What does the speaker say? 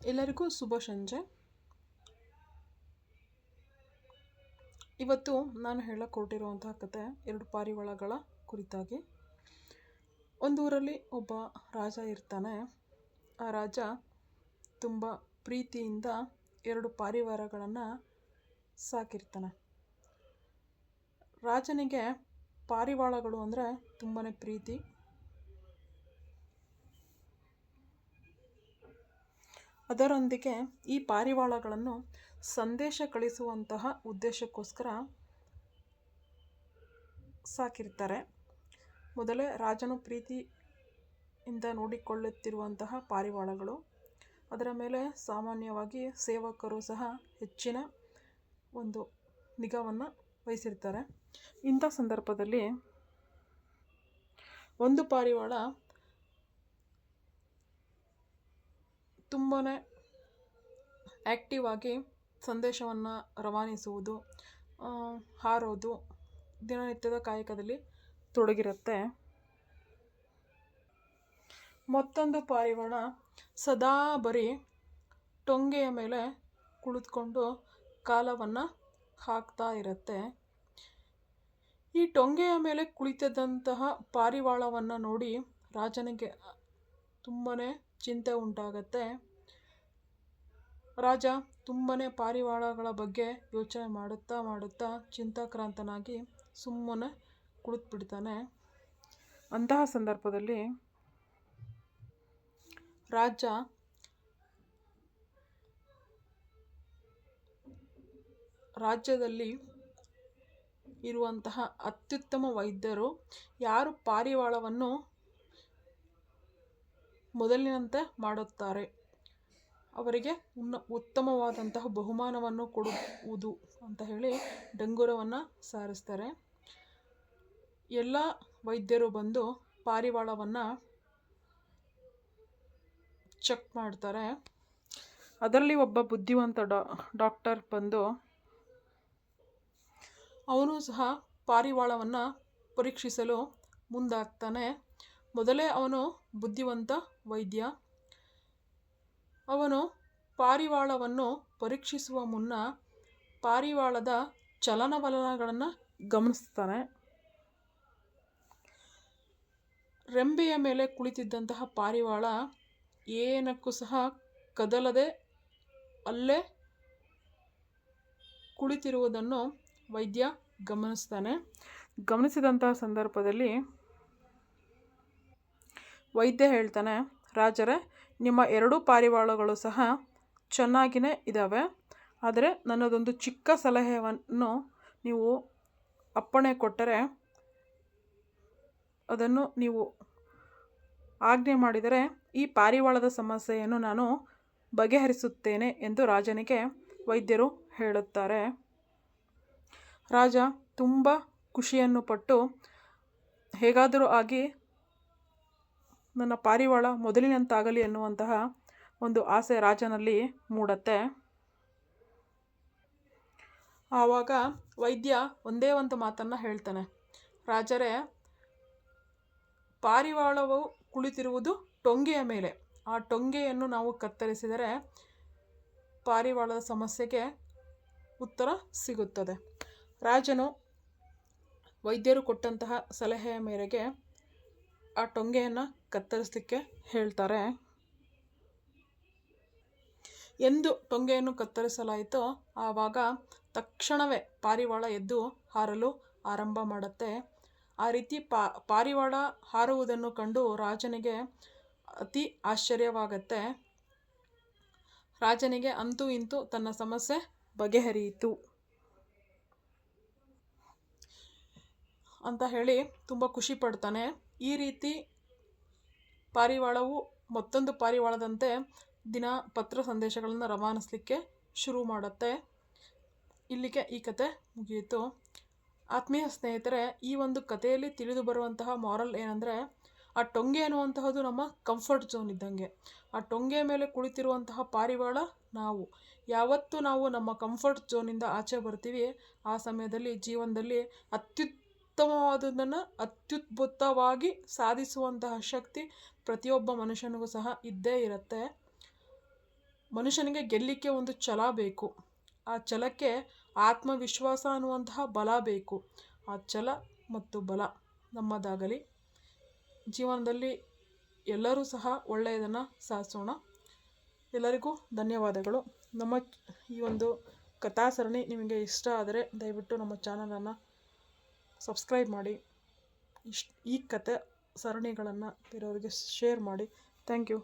ಎಲ್ಲರಿಗೂ ಶುಭ ಸಂಜೆ. ಇವತ್ತು ನಾನು ಹೇಳಕೊಟ್ಟಿರುವಂತಹ ಕತೆ 2 ಪಾರಿವಾಳಗಳ ಕುರಿತಾಗಿ. ಒಂದೂರಲ್ಲಿ ಒಬ್ಬ ರಾಜ ಇರ್ತಾನೆ. ಆ ರಾಜ ತುಂಬ ಪ್ರೀತಿಯಿಂದ 2 ಪಾರಿವಾಳಗಳನ್ನು ಸಾಕಿರ್ತಾನೆ. ರಾಜನಿಗೆ ಪಾರಿವಾಳಗಳು ಅಂದರೆ ತುಂಬಾ ಪ್ರೀತಿ. ಅದರೊಂದಿಗೆ ಈ ಪಾರಿವಾಳಗಳನ್ನು ಸಂದೇಶ ಕಳಿಸುವಂತಹ ಉದ್ದೇಶಕ್ಕೋಸ್ಕರ ಸಾಕಿರ್ತಾರೆ. ಮೊದಲೇ ರಾಜನು ಪ್ರೀತಿಯಿಂದ ನೋಡಿಕೊಳ್ಳುತ್ತಿರುವಂತಹ ಪಾರಿವಾಳಗಳು. ಅದರ ಮೇಲೆ ಸಾಮಾನ್ಯವಾಗಿ ಸೇವಕರು ಸಹ ಹೆಚ್ಚಿನ ಒಂದು ನಿಗಾವನ್ನು ವಹಿಸಿರ್ತಾರೆ. ಇಂಥ ಸಂದರ್ಭದಲ್ಲಿ ಒಂದು ಪಾರಿವಾಳ ತುಂಬಾ ಆ್ಯಕ್ಟಿವ್ ಆಗಿ ಸಂದೇಶವನ್ನು ರವಾನಿಸುವುದು, ಹಾರೋದು, ದಿನನಿತ್ಯದ ಕಾಯಕದಲ್ಲಿ ತೊಡಗಿರುತ್ತೆ. ಮತ್ತೊಂದು ಪಾರಿವಾಳ ಸದಾ ಬರೀ ಟೊಂಗೆಯ ಮೇಲೆ ಕುಳಿತುಕೊಂಡು ಕಾಲವನ್ನು ಹಾಕ್ತಾ ಇರುತ್ತೆ. ಈ ಟೊಂಗೆಯ ಮೇಲೆ ಕುಳಿತಂತಹ ಪಾರಿವಾಳವನ್ನು ನೋಡಿ ರಾಜನಿಗೆ ತುಂಬಾ ಚಿಂತೆ ಉಂಟಾಗತ್ತೆ. ರಾಜ ತುಂಬಾ ಪಾರಿವಾಳಗಳ ಬಗ್ಗೆ ಯೋಚನೆ ಮಾಡುತ್ತಾ ಚಿಂತಾಕ್ರಾಂತನಾಗಿ ಸುಮ್ಮನೆ ಕುಳಿತುಬಿಡ್ತಾನೆ. ಅಂತಹ ಸಂದರ್ಭದಲ್ಲಿ ರಾಜ್ಯದಲ್ಲಿ ಇರುವಂತಹ ಅತ್ಯುತ್ತಮ ವೈದ್ಯರು ಯಾರು ಪಾರಿವಾಳವನ್ನು ಮೊದಲಿನಂತೆ ಮಾಡುತ್ತಾರೆ ಅವರಿಗೆ ಉತ್ತಮವಾದಂತಹ ಬಹುಮಾನವನ್ನು ಕೊಡುವುದು ಅಂತ ಹೇಳಿ ಡಂಗುರವನ್ನು ಸಾರಿಸ್ತಾರೆ. ಎಲ್ಲ ವೈದ್ಯರು ಬಂದು ಪಾರಿವಾಳವನ್ನು ಚೆಕ್ ಮಾಡ್ತಾರೆ. ಅದರಲ್ಲಿ ಒಬ್ಬ ಬುದ್ಧಿವಂತ ಡಾಕ್ಟರ್ ಬಂದು ಅವನು ಸಹ ಪಾರಿವಾಳವನ್ನು ಪರೀಕ್ಷಿಸಲು ಮುಂದಾಗ್ತಾನೆ. ಮೊದಲೇ ಅವನು ಬುದ್ಧಿವಂತ ವೈದ್ಯ. ಅವನು ಪಾರಿವಾಳವನ್ನು ಪರೀಕ್ಷಿಸುವ ಮುನ್ನ ಪಾರಿವಾಳದ ಚಲನವಲನಗಳನ್ನು ಗಮನಿಸ್ತಾನೆ. ರೆಂಬೆಯ ಮೇಲೆ ಕುಳಿತಿದ್ದಂತಹ ಪಾರಿವಾಳ ಏನಕ್ಕೂ ಸಹ ಕದಲದೆ ಅಲ್ಲೇ ಕುಳಿತಿರುವುದನ್ನು ವೈದ್ಯ ಗಮನಿಸ್ತಾನೆ. ಗಮನಿಸಿದಂತಹ ಸಂದರ್ಭದಲ್ಲಿ ವೈದ್ಯ ಹೇಳ್ತಾನೆ, ರಾಜರೇ, ನಿಮ್ಮ 2 ಪಾರಿವಾಳಗಳು ಸಹ ಚೆನ್ನಾಗಿಯೇ ಇದ್ದಾವೆ. ಆದರೆ ನನ್ನದೊಂದು ಚಿಕ್ಕ ಸಲಹೆಯನ್ನು ನೀವು ಅಪ್ಪಣೆ ಕೊಟ್ಟರೆ ಅದನ್ನು ನೀವು ಆಜ್ಞೆ ಮಾಡಿದರೆ ಈ ಪಾರಿವಾಳದ ಸಮಸ್ಯೆಯನ್ನು ನಾನು ಬಗೆಹರಿಸುತ್ತೇನೆ ಎಂದು ರಾಜನಿಗೆ ವೈದ್ಯರು ಹೇಳುತ್ತಾರೆ. ರಾಜ ತುಂಬ ಖುಷಿಯನ್ನು ಪಟ್ಟು ಹೇಗಾದರೂ ಆಗಿ ನನ್ನ ಪಾರಿವಾಳ ಮೊದಲಿನಂತಾಗಲಿ ಎನ್ನುವಂತಹ ಒಂದು ಆಸೆ ರಾಜನಲ್ಲಿ ಮೂಡುತ್ತೆ. ಆವಾಗ ವೈದ್ಯ ಒಂದೇ ಒಂದು ಮಾತನ್ನು ಹೇಳ್ತಾನೆ, ರಾಜರೇ, ಪಾರಿವಾಳವು ಕುಳಿತಿರುವುದು ಟೊಂಗೆಯ ಮೇಲೆ. ಆ ಟೊಂಗೆಯನ್ನು ನಾವು ಕತ್ತರಿಸಿದರೆ ಪಾರಿವಾಳದ ಸಮಸ್ಯೆಗೆ ಉತ್ತರ ಸಿಗುತ್ತದೆ. ರಾಜನು ವೈದ್ಯರು ಕೊಟ್ಟಂತಹ ಸಲಹೆಯ ಮೇರೆಗೆ ಆ ಟೊಂಗೆಯನ್ನು ಕತ್ತರಿಸಲಿಕ್ಕೆ ಹೇಳ್ತಾರೆ. ಎಂದು ಟೊಂಗೆಯನ್ನು ಕತ್ತರಿಸಲಾಯಿತೋ ಆವಾಗ ತಕ್ಷಣವೇ ಪಾರಿವಾಳ ಎದ್ದು ಹಾರಲು ಆರಂಭ ಮಾಡುತ್ತೆ. ಆ ರೀತಿ ಪಾರಿವಾಳ ಹಾರುವುದನ್ನು ಕಂಡು ರಾಜನಿಗೆ ಅತಿ ಆಶ್ಚರ್ಯವಾಗತ್ತೆ. ರಾಜನಿಗೆ ಅಂತೂ ಇಂತೂ ತನ್ನ ಸಮಸ್ಯೆ ಬಗೆಹರಿಯಿತು ಅಂತ ಹೇಳಿ ತುಂಬ ಖುಷಿ ಪಡ್ತಾನೆ. ಈ ರೀತಿ ಪಾರಿವಾಳವು ಮತ್ತೊಂದು ಪಾರಿವಾಳದಂತೆ ದಿನ ಪತ್ರ ಸಂದೇಶಗಳನ್ನು ರವಾನಿಸಲಿಕ್ಕೆ ಶುರು ಮಾಡುತ್ತೆ. ಇಲ್ಲಿಗೆ ಈ ಕತೆ ಮುಗಿಯಿತು. ಆತ್ಮೀಯ ಸ್ನೇಹಿತರೆ, ಈ ಒಂದು ಕಥೆಯಲ್ಲಿ ತಿಳಿದು ಬರುವಂತಹ ಮಾರಲ್ ಏನಂದರೆ, ಆ ಟೊಂಗೆ ಅನ್ನುವಂತಹದ್ದು ನಮ್ಮ ಕಂಫರ್ಟ್ ಝೋನ್ ಇದ್ದಂಗೆ. ಆ ಟೊಂಗೆ ಮೇಲೆ ಕುಳಿತಿರುವಂತಹ ಪಾರಿವಾಳ ನಾವು. ಯಾವತ್ತು ನಾವು ನಮ್ಮ ಕಂಫರ್ಟ್ ಝೋನಿಂದ ಆಚೆ ಬರ್ತೀವಿ ಆ ಸಮಯದಲ್ಲಿ ಜೀವನದಲ್ಲಿ ಅತ್ಯುತ್ತಮವಾದದ್ದನ್ನು ಅತ್ಯದ್ಭುತವಾಗಿ ಸಾಧಿಸುವಂತಹ ಶಕ್ತಿ ಪ್ರತಿಯೊಬ್ಬ ಮನುಷ್ಯನಿಗೂ ಸಹ ಇದ್ದೇ ಇರುತ್ತೆ. ಮನುಷ್ಯನಿಗೆ ಗೆಲ್ಲಿಕ್ಕೆ ಒಂದು ಛಲ ಬೇಕು. ಆ ಛಲಕ್ಕೆ ಆತ್ಮವಿಶ್ವಾಸ ಅನ್ನುವಂತಹ ಬಲ ಬೇಕು. ಆ ಛಲ ಮತ್ತು ಬಲ ನಮ್ಮದಾಗಲಿ. ಜೀವನದಲ್ಲಿ ಎಲ್ಲರೂ ಸಹ ಒಳ್ಳೆಯದನ್ನು ಸಾಧಿಸೋಣ. ಎಲ್ಲರಿಗೂ ಧನ್ಯವಾದಗಳು. ನಮ್ಮ ಈ ಒಂದು ಕಥಾ ಸರಣಿ ನಿಮಗೆ ಇಷ್ಟ ಆದರೆ ದಯವಿಟ್ಟು ನಮ್ಮ ಚಾನಲನ್ನು ಸಬ್ಸ್ಕ್ರೈಬ್ ಮಾಡಿ. ಈ ಕಥೆ ಸರಣಿಗಳನ್ನು ಬೇರೆಯವರಿಗೆ ಶೇರ್ ಮಾಡಿ. Thank you.